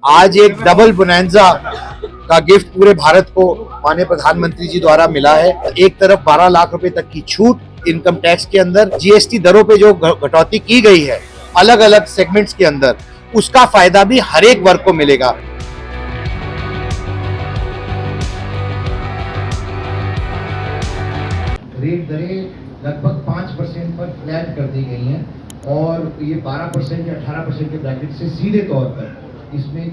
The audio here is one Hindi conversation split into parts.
आज एक डबल बोनैंजा का गिफ्ट पूरे भारत को माननीय प्रधानमंत्री जी द्वारा मिला है। एक तरफ 12 लाख रुपए तक की छूट इनकम टैक्स के अंदर, जीएसटी दरों पे जो कटौती की गई है अलग अलग सेगमेंट्स के अंदर, उसका फायदा भी हर एक वर्ग को मिलेगा। रेट दरें लगभग 5% पर फ्लैट कर दी गई हैं और ये 12% या 18% के ब्रैकेट से सीधे तौर पर इसमें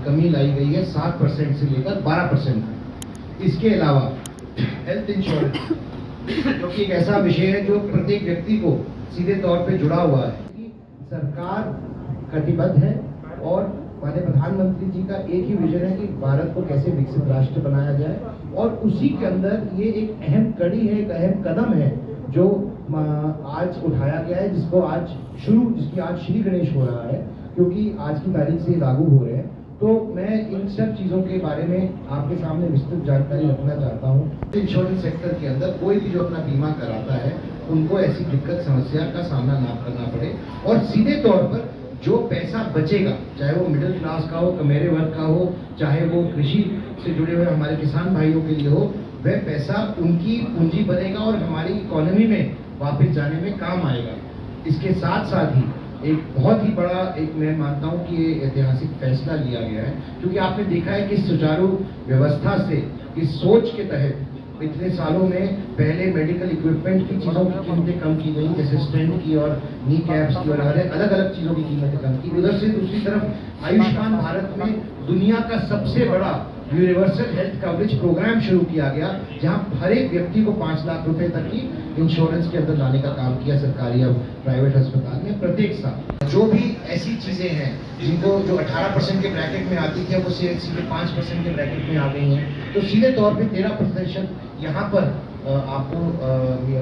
कमी लाई गई है 7% से लेकर 12%। इसके अलावा हेल्थ इंश्योरेंस जो कि एक ऐसा विषय है जो प्रत्येक व्यक्ति को सीधे तौर पे जुड़ा हुआ है कि सरकार कटिबद्ध है और हमारे प्रधानमंत्री जी का एक ही विजन है कि भारत को कैसे विकसित राष्ट्र बनाया जाए, और उसी के अंदर ये एक अहम कड़ी है, एक अहम कदम है जो आज उठाया गया है, जिसकी आज श्री गणेश हो रहा है, क्योंकि आज की तारीख से लागू हो रहे हैं। तो मैं इन सब चीज़ों के बारे में आपके सामने विस्तृत जानकारी रखना चाहता हूँ। इंश्योरेंस सेक्टर के अंदर कोई भी जो अपना बीमा कराता है उनको ऐसी दिक्कत समस्या का सामना ना करना पड़े, और सीधे तौर पर जो पैसा बचेगा, चाहे वो मिडिल क्लास का हो, कमेरे वर्ग का हो, चाहे वो कृषि से जुड़े हुए हमारे किसान भाइयों के लिए हो, वह पैसा उनकी पूंजी बनेगा और हमारी इकोनॉमी में वापस जाने में काम आएगा। इसके साथ साथ ही एक बहुत ही बड़ा मैं मानता हूँ कि ये ऐतिहासिक फैसला लिया गया है, क्योंकि आपने देखा है कि सुचारू व्यवस्था से, इस सोच के तहत पिछले सालों में पहले मेडिकल इक्विपमेंट की चीज़ों की कीमतें कम की गई, जैसे स्टेंट की और नी कैप्स की और अलग अलग चीज़ों की कीमतें कम की। उधर से दूसरी तरफ आयुष्मान भारत में दुनिया का सबसे बड़ा यूनिवर्सल हेल्थ कवरेज प्रोग्राम शुरू किया गया, जहां हर एक व्यक्ति को 5 लाख रुपए तक की इंश्योरेंस के अंदर लाने का काम किया सरकारी और प्राइवेट अस्पताल में प्रत्येक साल। जो भी ऐसी चीजें हैं जिनको जो 18% के ब्रैकेट में आती थी वो सीधे 5% के ब्रैकेट में आ गई हैं, तो सीधे तौर पे 13% यहाँ पर आपको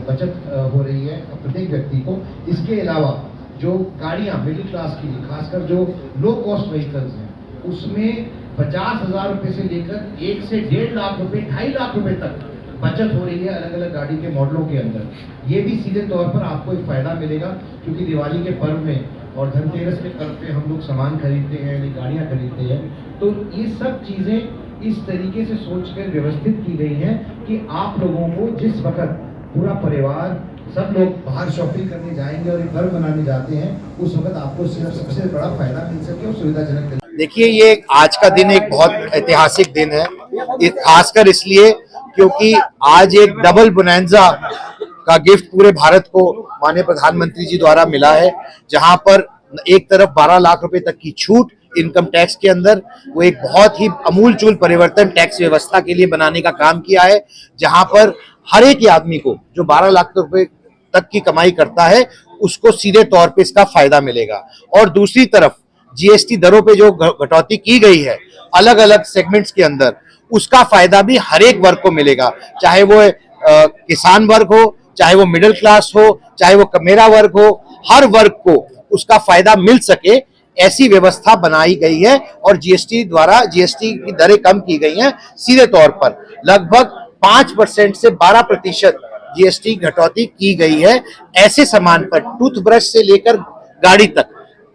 बचत हो रही है प्रत्येक व्यक्ति को। इसके अलावा जो गाड़ियाँ मिडिल क्लास की, खासकर जो लो कॉस्ट व्हीकल्स हैं, उसमें 50,000 रुपए से लेकर 1 से 1.5 लाख रुपए, 2.5 लाख रुपए तक बचत हो रही है अलग अलग गाड़ी के मॉडलों के अंदर। ये भी सीधे तौर पर आपको एक फायदा मिलेगा, क्योंकि दिवाली के पर्व में और धनतेरस के पर्व पे हम लोग सामान खरीदते हैं, गाड़ियाँ खरीदते हैं, तो ये सब चीज़ें इस तरीके से सोचकर व्यवस्थित की गई हैं कि आप लोगों को जिस वक्त पूरा परिवार सब लोग बाहर शॉपिंग करने जाएंगे और एक घर बनाने जाते हैं, उस वक्त आपको सिर्फ सबसे बड़ा फायदा मिल सके और सुविधाजनक। देखिए, ये आज का दिन एक बहुत ऐतिहासिक दिन है, खासकर इसलिए क्योंकि आज एक डबल बोनैंजा का गिफ्ट पूरे भारत को माननीय प्रधानमंत्री जी द्वारा मिला है, जहां पर एक तरफ 12 लाख रुपए तक की छूट इनकम टैक्स के अंदर, वो एक बहुत ही अमूलचूल परिवर्तन टैक्स व्यवस्था के लिए बनाने का काम किया है, जहां पर हर एक आदमी को जो 12 लाख रुपए तक की कमाई करता है उसको सीधे तौर पे इसका फायदा मिलेगा। और दूसरी तरफ जीएसटी दरों पे जो कटौती की गई है अलग अलग सेगमेंट्स के अंदर, उसका फायदा भी हर एक वर्ग को मिलेगा, चाहे वो किसान वर्ग हो, चाहे वो मिडिल क्लास हो, चाहे वो कमेरा वर्ग हो, हर वर्ग को उसका फायदा मिल सके, ऐसी व्यवस्था बनाई गई है। और जीएसटी द्वारा जीएसटी की दरें कम की गई हैं, सीधे तौर पर लगभग 5% से 12% जीएसटी कटौती की गई है। ऐसे सामान पर, टूथब्रश से लेकर गाड़ी तक,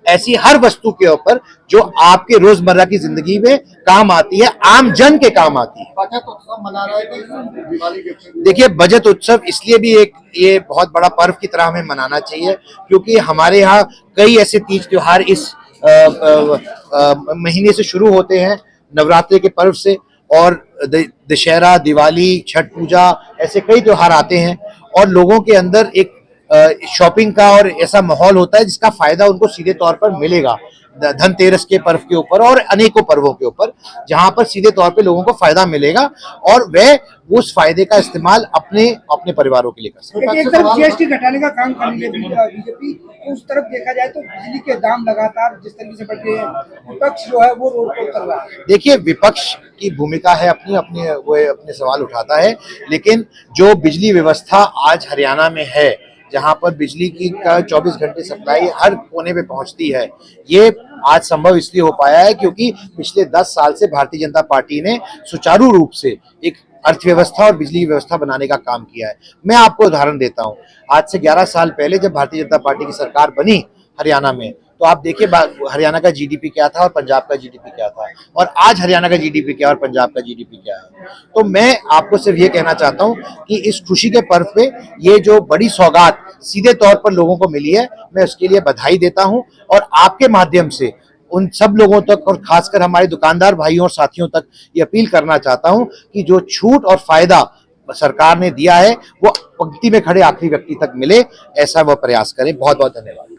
ऐसी हर वस्तु के ऊपर जो आपके रोजमर्रा की जिंदगी में काम आती है, आम जन के काम आती है। बचत उत्सव मना रहे थे दिवाली के। देखिए, बचत उत्सव इसलिए भी ये बहुत बड़ा पर्व की तरह हमें मनाना चाहिए, क्योंकि हमारे यहाँ कई ऐसे तीज त्योहार इस महीने से शुरू होते हैं, नवरात्रि के पर्व से, और दशहरा, दिवाली, छठ पूजा, ऐसे कई त्योहार आते हैं, और लोगों के अंदर एक शॉपिंग का और ऐसा माहौल होता है जिसका फायदा उनको सीधे तौर पर मिलेगा धनतेरस के पर्व के ऊपर और अनेकों पर्वों के ऊपर, जहां पर सीधे तौर पे लोगों को फायदा मिलेगा और वे उस फायदे का इस्तेमाल अपने परिवारों के लिए कर सकते। एक तरफ जीएसटी घटाने का काम कर रही है बीजेपी, उस तरफ देखा जाए तो बिजली के दाम लगातार जिस तरीके से बढ़ रहे हैं, विपक्ष जो है वो रोड पर उतर रहा है। देखिए, विपक्ष की भूमिका है वो अपने सवाल उठाता है, लेकिन जो बिजली व्यवस्था आज हरियाणा में है, जहां पर बिजली की 24 घंटे सप्लाई हर कोने पे पहुंचती है, ये आज संभव इसलिए हो पाया है क्योंकि पिछले 10 साल से भारतीय जनता पार्टी ने सुचारू रूप से एक अर्थव्यवस्था और बिजली व्यवस्था बनाने का काम किया है। मैं आपको उदाहरण देता हूं, आज से 11 साल पहले जब भारतीय जनता पार्टी की सरकार बनी हरियाणा में, तो आप देखिए हरियाणा का जीडीपी क्या था और पंजाब का जीडीपी क्या था, और आज हरियाणा का जीडीपी क्या है और पंजाब का जीडीपी क्या है। तो मैं आपको सिर्फ ये कहना चाहता हूं कि इस खुशी के पर्व पे ये जो बड़ी सौगात सीधे तौर पर लोगों को मिली है, मैं उसके लिए बधाई देता हूं, और आपके माध्यम से उन सब लोगों तक और खासकर हमारे दुकानदार भाइयों और साथियों तक ये अपील करना चाहता हूं कि जो छूट और फायदा सरकार ने दिया है वो पंक्ति में खड़े आखिरी व्यक्ति तक मिले, ऐसा वह प्रयास करें। बहुत बहुत धन्यवाद।